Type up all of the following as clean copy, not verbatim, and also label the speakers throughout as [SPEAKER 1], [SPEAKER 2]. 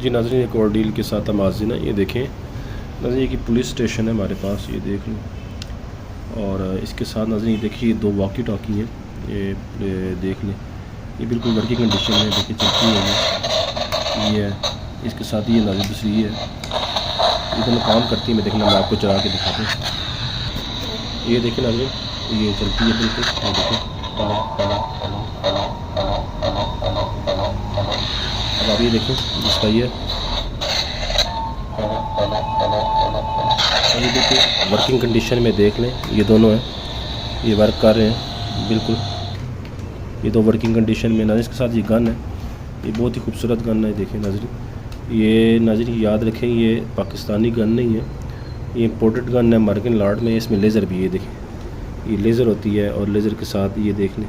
[SPEAKER 1] जी नाज़रीन, एक और डील के साथ हम हाज़िर हैं। ये देखें नाज़रीन की पुलिस स्टेशन है हमारे पास, ये देख लें। और इसके साथ नाज़रीन देखिए दो वॉकी टॉकी हैं, ये देख लें। ये बिल्कुल वर्किंग कंडीशन में देखिए चलती है। ये है इसके साथ ये नाज़रीन दूसरी ये है, ये दोनों काम करती है। मैं देखना, मैं आपको चला के दिखाता हूँ। ये देखें नाज़रीन, ये चलती है बिल्कुल। ये देखें, अब आप ये देखें इसका ये अभी देखिए वर्किंग कंडीशन में देख लें। ये दोनों हैं, ये वर्क कर रहे हैं बिल्कुल। ये तो वर्किंग कंडीशन में नाज़रीन। इसके साथ ये गन है, ये बहुत ही खूबसूरत गन है। देखें नाज़रीन, ये नाज़रीन याद रखें ये पाकिस्तानी गन नहीं है, ये इम्पोर्टेड गन है अमेरिकन लॉट में। इसमें लेज़र भी, ये देखें ये लेज़र होती है। और लेज़र के साथ ये देख लें,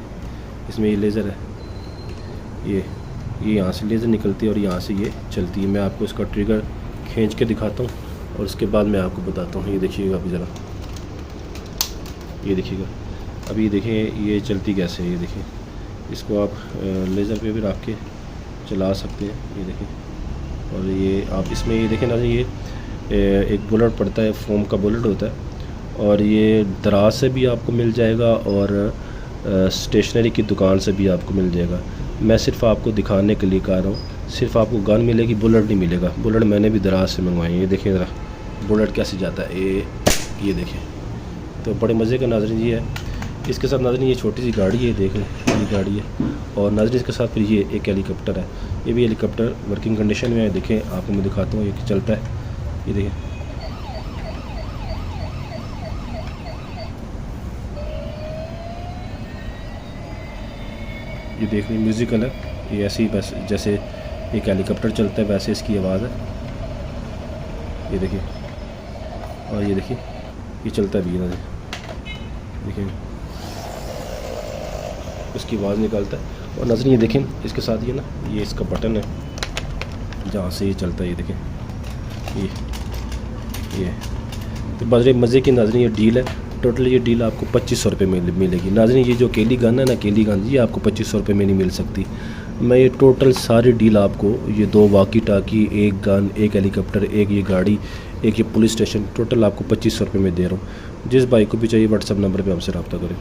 [SPEAKER 1] इसमें ये लेज़र है, ये यहाँ से लेज़र निकलती है और यहाँ से ये चलती है। मैं आपको इसका ट्रिगर खींच के दिखाता हूँ और उसके बाद मैं आपको बताता हूँ। ये देखिएगा अभी ज़रा, ये देखिएगा अभी देखें ये चलती कैसे है। ये देखें, इसको आप लेज़र पे भी रख के चला सकते हैं। ये देखें, और ये आप इसमें ये देखें ना, ये एक बुलेट पड़ता है, फोम का बुलेट होता है। और ये दराज से भी आपको मिल जाएगा और स्टेशनरी की दुकान से भी आपको मिल जाएगा। मैं सिर्फ आपको दिखाने के लिए कह रहा हूँ, सिर्फ आपको गन मिलेगी, बुलेट नहीं मिलेगा। बुलेट मैंने भी दराज से मंगवाई है। ये देखें ज़रा बुलेट कैसे जाता है, ये देखें। तो बड़े मज़े का नाज़रीन ये है। इसके साथ नाज़रीन ये छोटी सी गाड़ी है, देख लें ये गाड़ी है। और नाज़रीन इसके साथ फिर ये एक हेलीकॉप्टर है, ये भी हेलीकॉप्टर वर्किंग कंडीशन में है। देखें आपको मैं दिखाता हूँ, ये चलता है। ये देखें, ये देख लें म्यूज़िकल है। ये ऐसे ही बस जैसे एक हेलीकॉप्टर चलता है वैसे इसकी आवाज़ है। ये देखिए, और ये देखिए ये चलता भी है। देखिए उसकी आवाज़ निकालता है। और नाज़रीन ये देखें इसके साथ ये ना, ये इसका बटन है जहाँ से ये चलता है। ये देखें ये तो बड़े मज़े की नाज़रीन ये डील है। टोटल ये डील आपको 2500 रुपये में मिलेगी। नाज़रीन ये जो केली गन है ना, केली गन, ये आपको 2500 रुपये में नहीं मिल सकती। मैं ये टोटल सारी डील आपको, ये दो वाकी टाकी, एक गन, एक हेलीकॉप्टर, एक ये गाड़ी, एक ये पुलिस स्टेशन, टोटल आपको 2500 रुपये में दे रहा हूँ। जिस भाई को भी चाहिए व्हाट्सअप नंबर पे हमसे रब्ता करें।